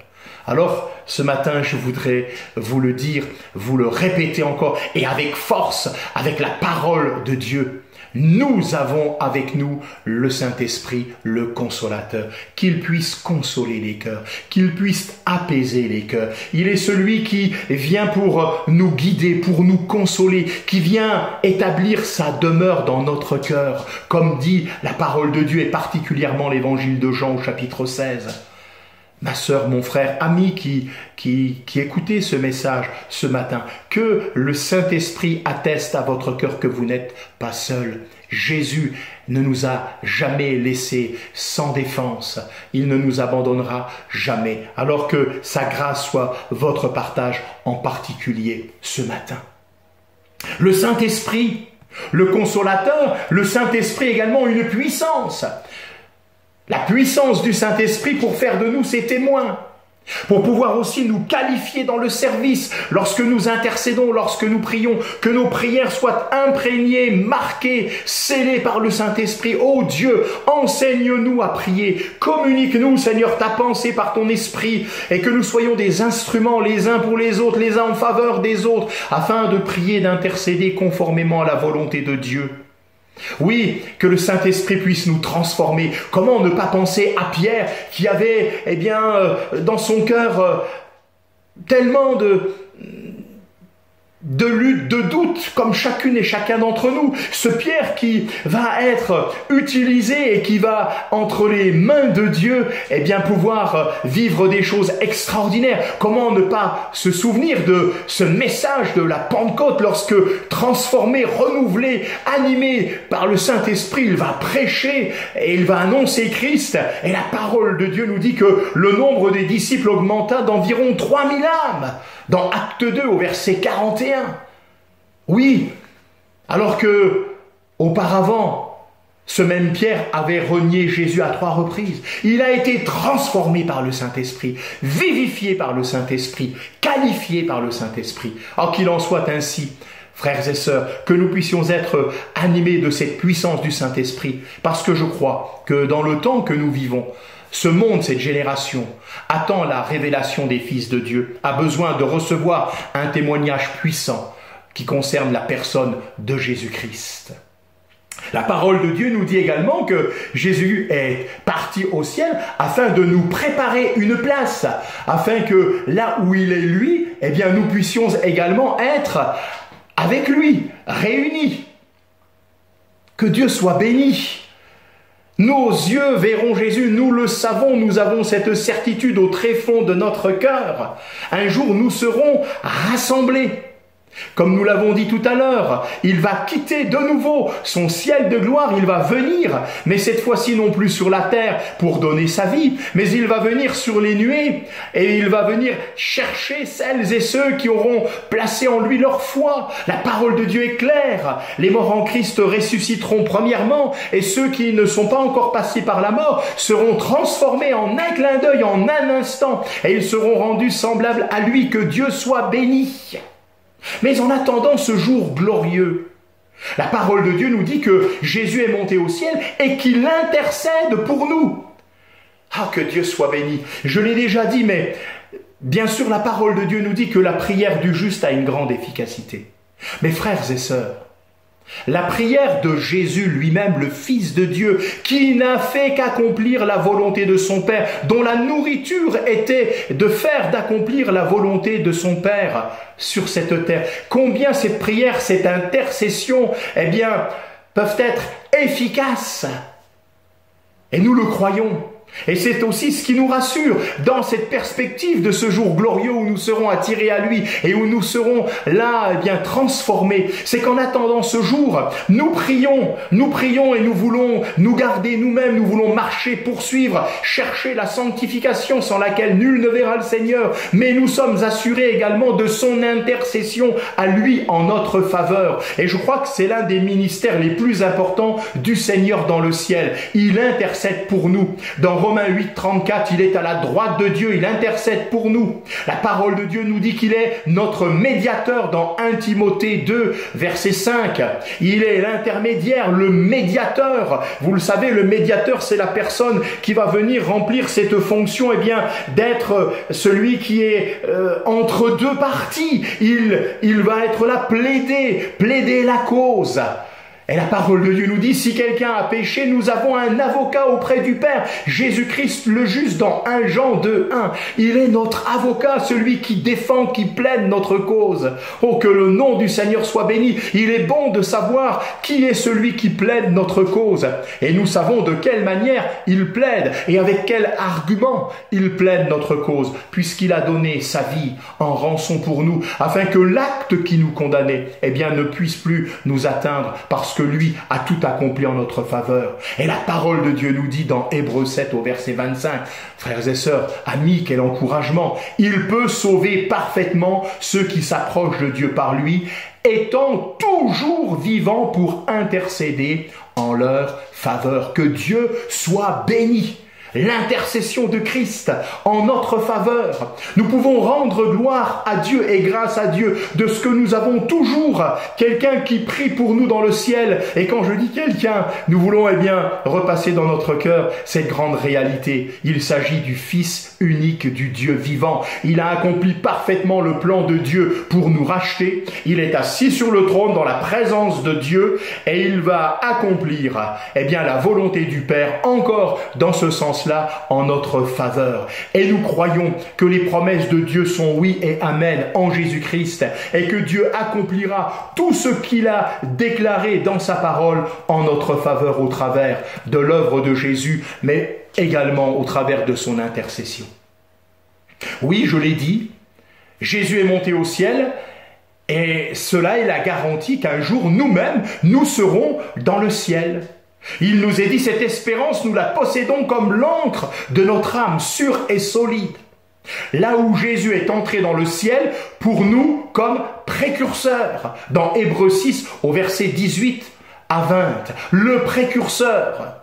Alors, ce matin, je voudrais vous le dire, vous le répéter encore, et avec force, avec la parole de Dieu. Nous avons avec nous le Saint-Esprit, le Consolateur, qu'il puisse consoler les cœurs, qu'il puisse apaiser les cœurs. Il est celui qui vient pour nous guider, pour nous consoler, qui vient établir sa demeure dans notre cœur, comme dit la parole de Dieu et particulièrement l'évangile de Jean au chapitre 16. Ma sœur, mon frère, ami qui écoutez ce message ce matin, que le Saint-Esprit atteste à votre cœur que vous n'êtes pas seul. Jésus ne nous a jamais laissés sans défense. Il ne nous abandonnera jamais. Alors que sa grâce soit votre partage, en particulier ce matin. Le Saint-Esprit, le Consolateur, le Saint-Esprit également une puissance. La puissance du Saint-Esprit pour faire de nous ses témoins, pour pouvoir aussi nous qualifier dans le service lorsque nous intercédons, lorsque nous prions, que nos prières soient imprégnées, marquées, scellées par le Saint-Esprit. Ô Dieu, enseigne-nous à prier, communique-nous, Seigneur, ta pensée par ton Esprit, et que nous soyons des instruments les uns pour les autres, les uns en faveur des autres, afin de prier, d'intercéder conformément à la volonté de Dieu. Oui, que le Saint-Esprit puisse nous transformer. Comment ne pas penser à Pierre qui avait, dans son cœur tellement de lutte, de doute, comme chacune et chacun d'entre nous. Ce Pierre qui va être utilisé et qui va, entre les mains de Dieu, pouvoir vivre des choses extraordinaires. Comment ne pas se souvenir de ce message de la Pentecôte lorsque, transformé, renouvelé, animé par le Saint-Esprit, il va prêcher et il va annoncer Christ. Et la parole de Dieu nous dit que le nombre des disciples augmenta d'environ 3000 âmes. Dans Acte 2, au verset 41. Oui, alors que, auparavant, ce même Pierre avait renié Jésus à 3 reprises. Il a été transformé par le Saint-Esprit, vivifié par le Saint-Esprit, qualifié par le Saint-Esprit. Alors qu'il en soit ainsi, frères et sœurs, que nous puissions être animés de cette puissance du Saint-Esprit, parce que je crois que dans le temps que nous vivons, ce monde, cette génération, attend la révélation des fils de Dieu, a besoin de recevoir un témoignage puissant qui concerne la personne de Jésus-Christ. La parole de Dieu nous dit également que Jésus est parti au ciel afin de nous préparer une place, afin que là où il est lui, nous puissions également être avec lui, réunis. Que Dieu soit béni. Nos yeux verront Jésus, nous le savons, nous avons cette certitude au tréfonds de notre cœur. Un jour, nous serons rassemblés. Comme nous l'avons dit tout à l'heure, il va quitter de nouveau son ciel de gloire, il va venir, mais cette fois-ci non plus sur la terre pour donner sa vie, mais il va venir sur les nuées et il va venir chercher celles et ceux qui auront placé en lui leur foi. La parole de Dieu est claire, les morts en Christ ressusciteront premièrement et ceux qui ne sont pas encore passés par la mort seront transformés en un clin d'œil, en un instant, et ils seront rendus semblables à lui. Que Dieu soit béni. Mais en attendant ce jour glorieux, la parole de Dieu nous dit que Jésus est monté au ciel et qu'il intercède pour nous. Ah, que Dieu soit béni. Je l'ai déjà dit, mais bien sûr la parole de Dieu nous dit que la prière du juste a une grande efficacité. Mes frères et sœurs, la prière de Jésus lui-même, le Fils de Dieu, qui n'a fait qu'accomplir la volonté de son Père, dont la nourriture était de faire d'accomplir la volonté de son Père sur cette terre. Combien cette prière, cette intercession, peuvent être efficaces. Et nous le croyons. Et c'est aussi ce qui nous rassure dans cette perspective de ce jour glorieux où nous serons attirés à lui et où nous serons là, eh bien, transformés. C'est qu'en attendant ce jour, nous prions et nous voulons nous garder nous-mêmes, nous voulons marcher, poursuivre, chercher la sanctification sans laquelle nul ne verra le Seigneur. Mais nous sommes assurés également de son intercession à lui en notre faveur. Et je crois que c'est l'un des ministères les plus importants du Seigneur dans le ciel. Il intercède pour nous. Dans Romains 8, 34, il est à la droite de Dieu, il intercède pour nous. La parole de Dieu nous dit qu'il est notre médiateur dans 1 Timothée 2, verset 5. Il est l'intermédiaire, le médiateur. Vous le savez, le médiateur, c'est la personne qui va venir remplir cette fonction, eh bien, d'être celui qui est entre deux parties. Il va être là, plaider la cause. Et la parole de Dieu nous dit, si quelqu'un a péché, nous avons un avocat auprès du Père, Jésus-Christ le juste dans 1 Jean 2, 1. Il est notre avocat, celui qui défend, qui plaide notre cause. Oh, que le nom du Seigneur soit béni. Il est bon de savoir qui est celui qui plaide notre cause. Et nous savons de quelle manière il plaide et avec quel argument il plaide notre cause, puisqu'il a donné sa vie en rançon pour nous, afin que l'acte qui nous condamnait, eh bien, ne puisse plus nous atteindre, parce que lui a tout accompli en notre faveur. Et la parole de Dieu nous dit dans Hébreux 7 au verset 25, frères et sœurs, amis, quel encouragement, il peut sauver parfaitement ceux qui s'approchent de Dieu par lui, étant toujours vivant pour intercéder en leur faveur. Que Dieu soit béni. L'intercession de Christ en notre faveur. Nous pouvons rendre gloire à Dieu et grâce à Dieu de ce que nous avons toujours quelqu'un qui prie pour nous dans le ciel. Et quand je dis quelqu'un, nous voulons eh bien repasser dans notre cœur cette grande réalité. Il s'agit du Fils unique du Dieu vivant. Il a accompli parfaitement le plan de Dieu pour nous racheter. Il est assis sur le trône dans la présence de Dieu et il va accomplir eh bien la volonté du Père encore dans ce sens en notre faveur. Et nous croyons que les promesses de Dieu sont oui et amen en Jésus-Christ et que Dieu accomplira tout ce qu'il a déclaré dans sa parole en notre faveur au travers de l'œuvre de Jésus, mais également au travers de son intercession. Oui, je l'ai dit, Jésus est monté au ciel et cela est la garantie qu'un jour nous-mêmes, nous serons dans le ciel. Il nous est dit, cette espérance, nous la possédons comme l'encre de notre âme, sûre et solide. Là où Jésus est entré dans le ciel, pour nous, comme précurseur. Dans Hébreux 6, au verset 18 à 20, le précurseur.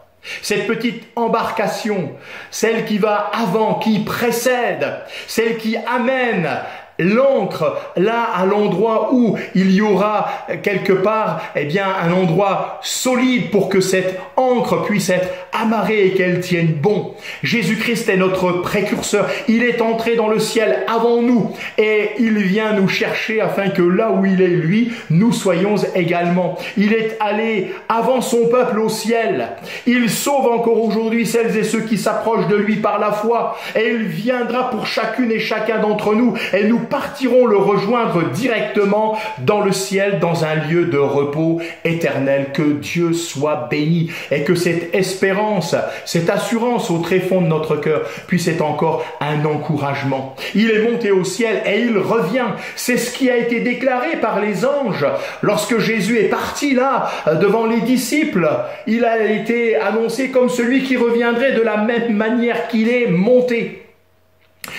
Cette petite embarcation, celle qui va avant, qui précède, celle qui amène l'encre là à l'endroit où il y aura quelque part eh bien un endroit solide pour que cette encre puisse être amarrée et qu'elle tienne bon. Jésus-Christ est notre précurseur. Il est entré dans le ciel avant nous et il vient nous chercher afin que là où il est lui, nous soyons également. Il est allé avant son peuple au ciel. Il sauve encore aujourd'hui celles et ceux qui s'approchent de lui par la foi et il viendra pour chacune et chacun d'entre nous et nous partirons le rejoindre directement dans le ciel, dans un lieu de repos éternel. Que Dieu soit béni et que cette espérance, cette assurance au tréfonds de notre cœur puisse être encore un encouragement. Il est monté au ciel et il revient. C'est ce qui a été déclaré par les anges. Lorsque Jésus est parti là, devant les disciples, il a été annoncé comme celui qui reviendrait de la même manière qu'il est monté.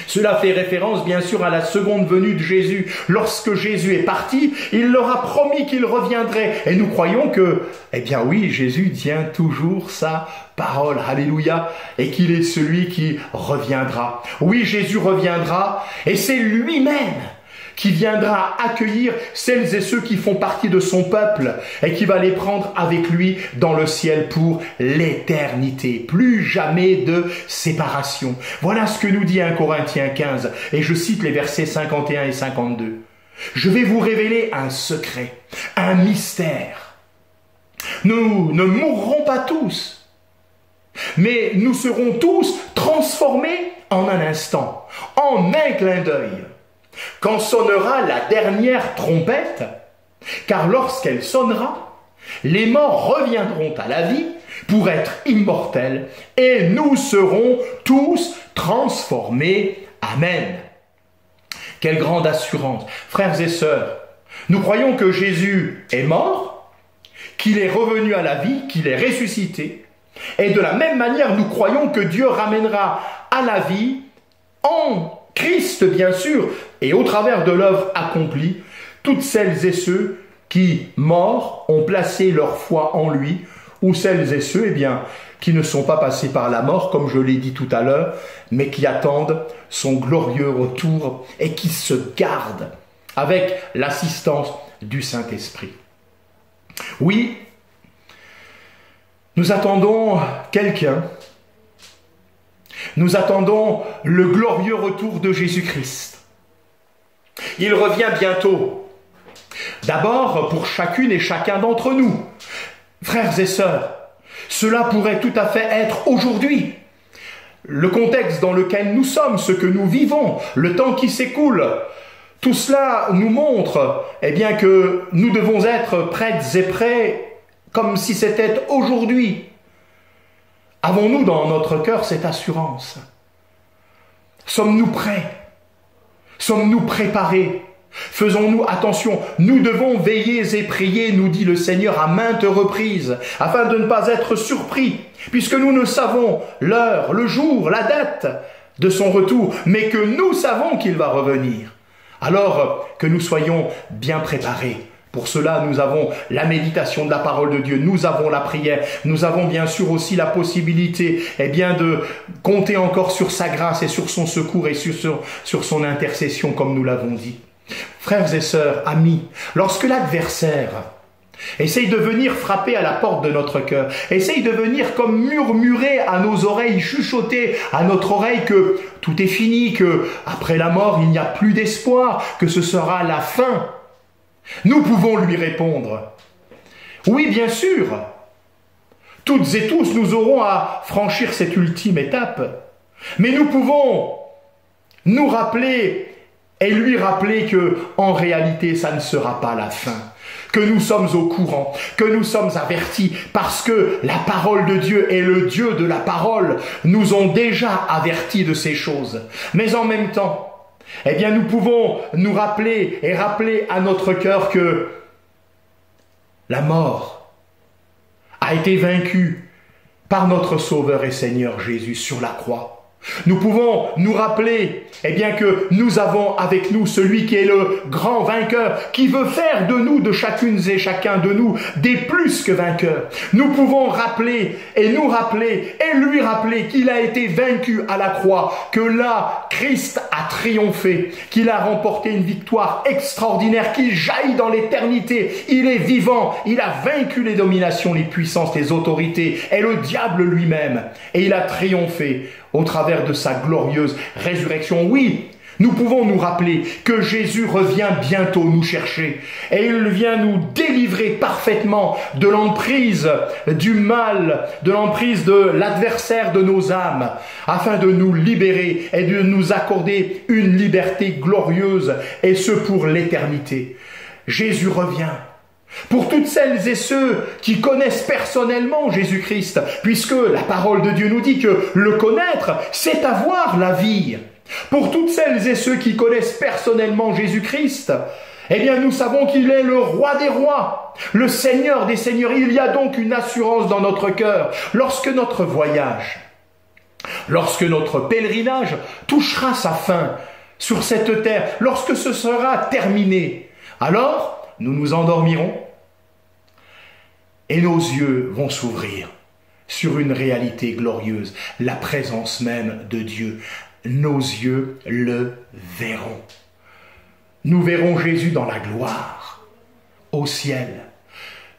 Cela fait référence bien sûr à la seconde venue de Jésus. Lorsque Jésus est parti, il leur a promis qu'il reviendrait. Et nous croyons que, eh bien oui, Jésus tient toujours sa parole, alléluia, et qu'il est celui qui reviendra. Oui, Jésus reviendra, et c'est lui-même qui viendra accueillir celles et ceux qui font partie de son peuple et qui va les prendre avec lui dans le ciel pour l'éternité. Plus jamais de séparation. Voilà ce que nous dit 1 Corinthiens 15 et je cite les versets 51 et 52. Je vais vous révéler un secret, un mystère. Nous ne mourrons pas tous, mais nous serons tous transformés en un instant, en un clin d'œil. Quand sonnera la dernière trompette, car lorsqu'elle sonnera, les morts reviendront à la vie pour être immortels, et nous serons tous transformés. Amen. Quelle grande assurance. Frères et sœurs, nous croyons que Jésus est mort, qu'il est revenu à la vie, qu'il est ressuscité, et de la même manière, nous croyons que Dieu ramènera à la vie, en Christ bien sûr, et au travers de l'œuvre accomplie, toutes celles et ceux qui, morts, ont placé leur foi en lui, ou celles et ceux, qui ne sont pas passés par la mort, comme je l'ai dit tout à l'heure, mais qui attendent son glorieux retour et qui se gardent avec l'assistance du Saint-Esprit. Oui, nous attendons quelqu'un. Nous attendons le glorieux retour de Jésus-Christ. Il revient bientôt. D'abord pour chacune et chacun d'entre nous. Frères et sœurs, cela pourrait tout à fait être aujourd'hui. Le contexte dans lequel nous sommes, ce que nous vivons, le temps qui s'écoule, tout cela nous montre que nous devons être prêtes et prêts comme si c'était aujourd'hui. Avons-nous dans notre cœur cette assurance? Sommes-nous prêts? Sommes-nous préparés? Faisons-nous attention, nous devons veiller et prier, nous dit le Seigneur à maintes reprises, afin de ne pas être surpris, puisque nous ne savons l'heure, le jour, la date de son retour, mais que nous savons qu'il va revenir. Alors que nous soyons bien préparés. Pour cela, nous avons la méditation de la parole de Dieu, nous avons la prière, nous avons bien sûr aussi la possibilité de compter encore sur sa grâce et sur son secours et sur son intercession, comme nous l'avons dit. Frères et sœurs, amis, lorsque l'adversaire essaye de venir frapper à la porte de notre cœur, essaye de venir comme murmurer à nos oreilles, chuchoter à notre oreille que tout est fini, que après la mort il n'y a plus d'espoir, que ce sera la fin, nous pouvons lui répondre. Oui, bien sûr, toutes et tous nous aurons à franchir cette ultime étape, mais nous pouvons nous rappeler et lui rappeler que, en réalité, ça ne sera pas la fin, que nous sommes au courant, que nous sommes avertis, parce que la parole de Dieu et le Dieu de la parole nous ont déjà avertis de ces choses. Mais en même temps, nous pouvons nous rappeler et rappeler à notre cœur que la mort a été vaincue par notre Sauveur et Seigneur Jésus sur la croix. Nous pouvons nous rappeler que nous avons avec nous celui qui est le grand vainqueur, qui veut faire de nous, de chacune et chacun de nous, des plus que vainqueurs. Nous pouvons rappeler et nous rappeler et lui rappeler qu'il a été vaincu à la croix, que là, Christ a triomphé, qu'il a remporté une victoire extraordinaire qui jaillit dans l'éternité. Il est vivant, il a vaincu les dominations, les puissances, les autorités et le diable lui-même. Et il a triomphé au travers de sa glorieuse résurrection. Oui, nous pouvons nous rappeler que Jésus revient bientôt nous chercher et il vient nous délivrer parfaitement de l'emprise du mal, de l'emprise de l'adversaire de nos âmes, afin de nous libérer et de nous accorder une liberté glorieuse, et ce pour l'éternité. Jésus revient. Pour toutes celles et ceux qui connaissent personnellement Jésus-Christ, puisque la parole de Dieu nous dit que le connaître, c'est avoir la vie. Pour toutes celles et ceux qui connaissent personnellement Jésus-Christ, nous savons qu'il est le roi des rois, le Seigneur des seigneurs. Il y a donc une assurance dans notre cœur. Lorsque notre voyage, lorsque notre pèlerinage touchera sa fin sur cette terre, lorsque ce sera terminé, alors nous nous endormirons et nos yeux vont s'ouvrir sur une réalité glorieuse, la présence même de Dieu. Nos yeux le verront. Nous verrons Jésus dans la gloire, au ciel.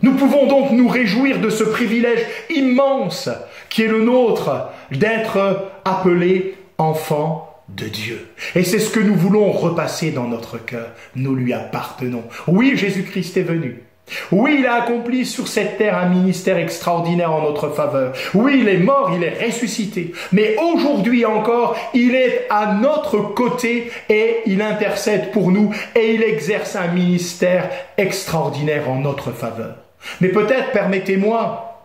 Nous pouvons donc nous réjouir de ce privilège immense qui est le nôtre, d'être appelés enfants de Dieu. Et c'est ce que nous voulons repasser dans notre cœur. Nous lui appartenons. Oui, Jésus-Christ est venu. Oui, il a accompli sur cette terre un ministère extraordinaire en notre faveur. Oui, il est mort, il est ressuscité. Mais aujourd'hui encore, il est à notre côté et il intercède pour nous et il exerce un ministère extraordinaire en notre faveur. Mais peut-être, permettez-moi,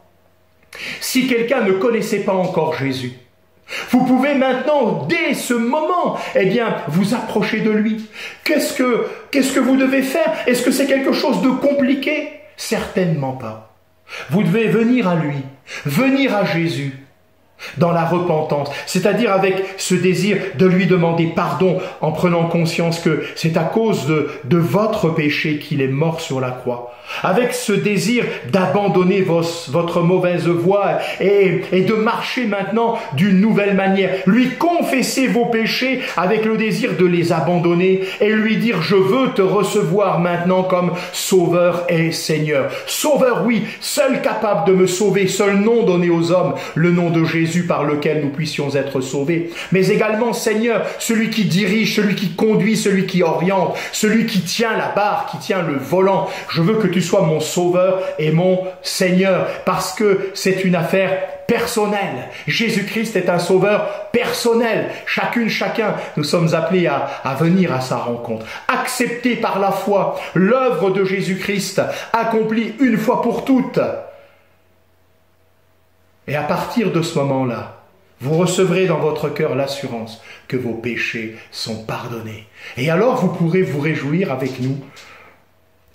Si quelqu'un ne connaissait pas encore Jésus, vous pouvez maintenant, dès ce moment, eh bien, vous approcher de lui. Qu'est-ce que vous devez faire? Est-ce que c'est quelque chose de compliqué? Certainement pas. Vous devez venir à lui, venir à Jésus, dans la repentance, c'est-à-dire avec ce désir de lui demander pardon en prenant conscience que c'est à cause de votre péché qu'il est mort sur la croix, avec ce désir d'abandonner votre mauvaise voie et de marcher maintenant d'une nouvelle manière, lui confesser vos péchés avec le désir de les abandonner et lui dire je veux te recevoir maintenant comme Sauveur et Seigneur. Sauveur, oui, seul capable de me sauver, seul nom donné aux hommes, le nom de Jésus par lequel nous puissions être sauvés, mais également Seigneur, celui qui dirige, celui qui conduit, celui qui oriente, celui qui tient la barre, qui tient le volant. Je veux que tu sois mon Sauveur et mon Seigneur, parce que c'est une affaire personnelle. Jésus-Christ est un Sauveur personnel. Chacune, chacun, nous sommes appelés à venir à sa rencontre. Accepter par la foi l'œuvre de Jésus-Christ accomplie une fois pour toutes. Et à partir de ce moment-là, vous recevrez dans votre cœur l'assurance que vos péchés sont pardonnés. Et alors vous pourrez vous réjouir avec nous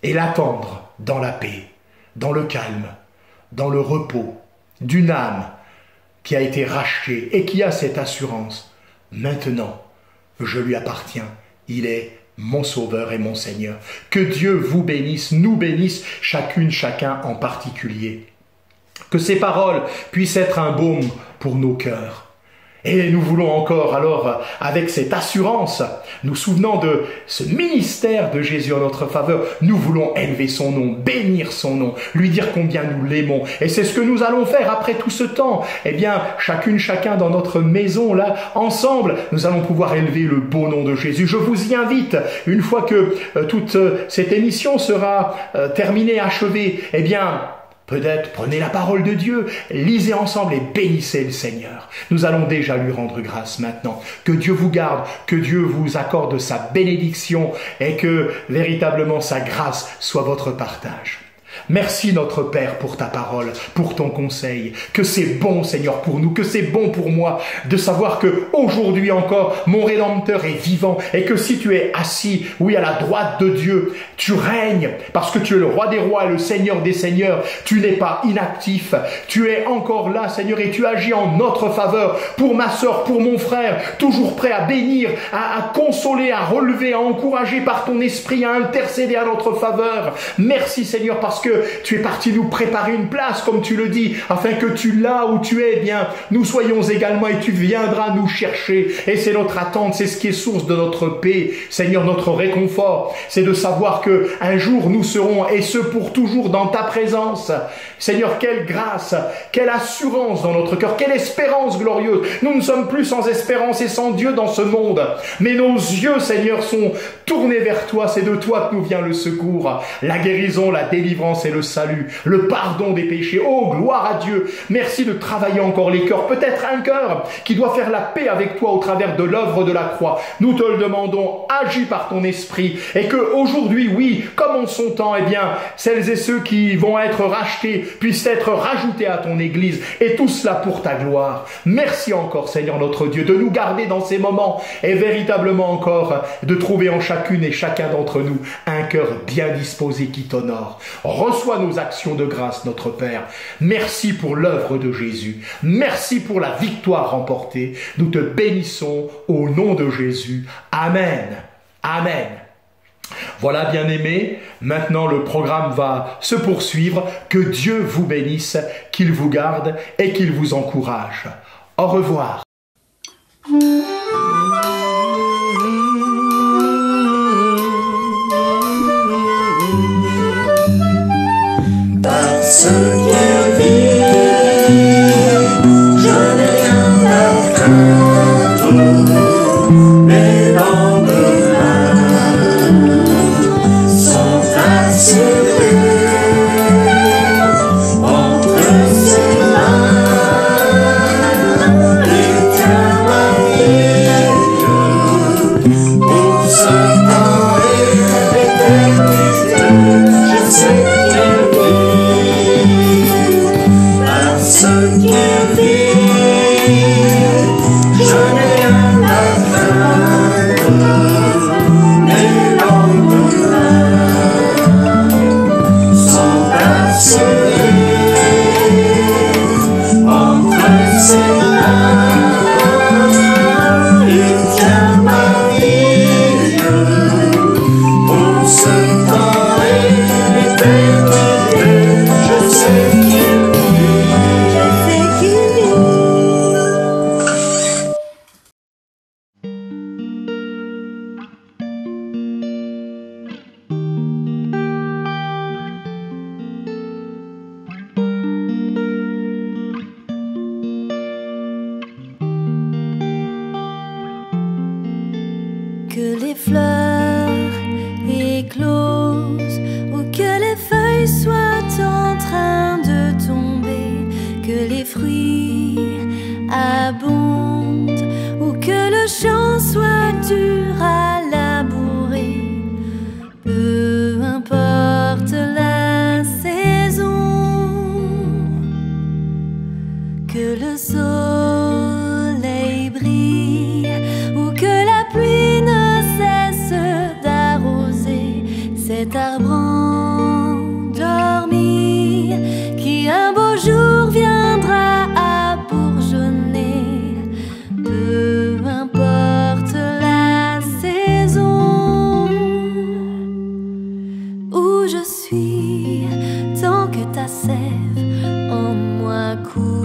et l'attendre dans la paix, dans le calme, dans le repos d'une âme qui a été rachetée et qui a cette assurance. Maintenant, je lui appartiens. Il est mon Sauveur et mon Seigneur. Que Dieu vous bénisse, nous bénisse, chacune, chacun en particulier. Que ces paroles puissent être un baume pour nos cœurs. Et nous voulons encore, alors, avec cette assurance, nous souvenant de ce ministère de Jésus en notre faveur, nous voulons élever son nom, bénir son nom, lui dire combien nous l'aimons. Et c'est ce que nous allons faire après tout ce temps. Eh bien, chacune, chacun dans notre maison, là, ensemble, nous allons pouvoir élever le beau nom de Jésus. Je vous y invite, une fois que toute cette émission sera terminée, achevée, eh bien, peut-être prenez la parole de Dieu, lisez ensemble et bénissez le Seigneur. Nous allons déjà lui rendre grâce maintenant. Que Dieu vous garde, que Dieu vous accorde sa bénédiction et que véritablement sa grâce soit votre partage. Merci notre Père pour ta parole, pour ton conseil, que c'est bon Seigneur pour nous, que c'est bon pour moi de savoir que aujourd'hui encore mon Rédempteur est vivant et que si tu es assis, oui, à la droite de Dieu, tu règnes parce que tu es le roi des rois et le Seigneur des seigneurs, tu n'es pas inactif, tu es encore là Seigneur et tu agis en notre faveur pour ma sœur, pour mon frère, toujours prêt à bénir, à consoler, à relever, à encourager par ton esprit, à intercéder à notre faveur. Merci Seigneur parce que tu es parti nous préparer une place, comme tu le dis, afin que tu, là où tu es, eh bien, nous soyons également et tu viendras nous chercher. Et c'est notre attente, c'est ce qui est source de notre paix. Seigneur, notre réconfort, c'est de savoir que un jour nous serons, et ce pour toujours, dans ta présence. Seigneur, quelle grâce, quelle assurance dans notre cœur, quelle espérance glorieuse. Nous ne sommes plus sans espérance et sans Dieu dans ce monde. Mais nos yeux, Seigneur, sont tournés vers toi. C'est de toi que nous vient le secours, la guérison, la délivrance et le salut, le pardon des péchés. Oh, gloire à Dieu. Merci de travailler encore les cœurs. Peut-être un cœur qui doit faire la paix avec toi au travers de l'œuvre de la croix. Nous te le demandons, agis par ton esprit. Et que aujourd'hui, oui, comme en son temps, eh bien, celles et ceux qui vont être rachetés puissent être rajoutés à ton Église. Et tout cela pour ta gloire. Merci encore, Seigneur notre Dieu, de nous garder dans ces moments et véritablement encore de trouver en chacune et chacun d'entre nous un cœur bien disposé qui t'honore. Reçois nos actions de grâce, notre Père. Merci pour l'œuvre de Jésus. Merci pour la victoire remportée. Nous te bénissons au nom de Jésus. Amen. Amen. Voilà, bien-aimés, maintenant le programme va se poursuivre. Que Dieu vous bénisse, qu'il vous garde et qu'il vous encourage. Au revoir. Parce qu'il vit, je n'ai rien à craindre. Mes lendemains sont assurés entre ses mains. Il tient ma vie pour ce temps et l'éternité. Je sais qu'il vit. So que les fleurs éclosent ou que les feuilles soient en train de tomber, que les fruits abondent ou que le champ soit dur à labourer. Peu importe la saison, que le soleil brille ou que la pluie ne cesse d'arroser cet arbre endormi qui un beau jour viendra à bourgeonner. Peu importe la saison où je suis, tant que ta sève en moi coule.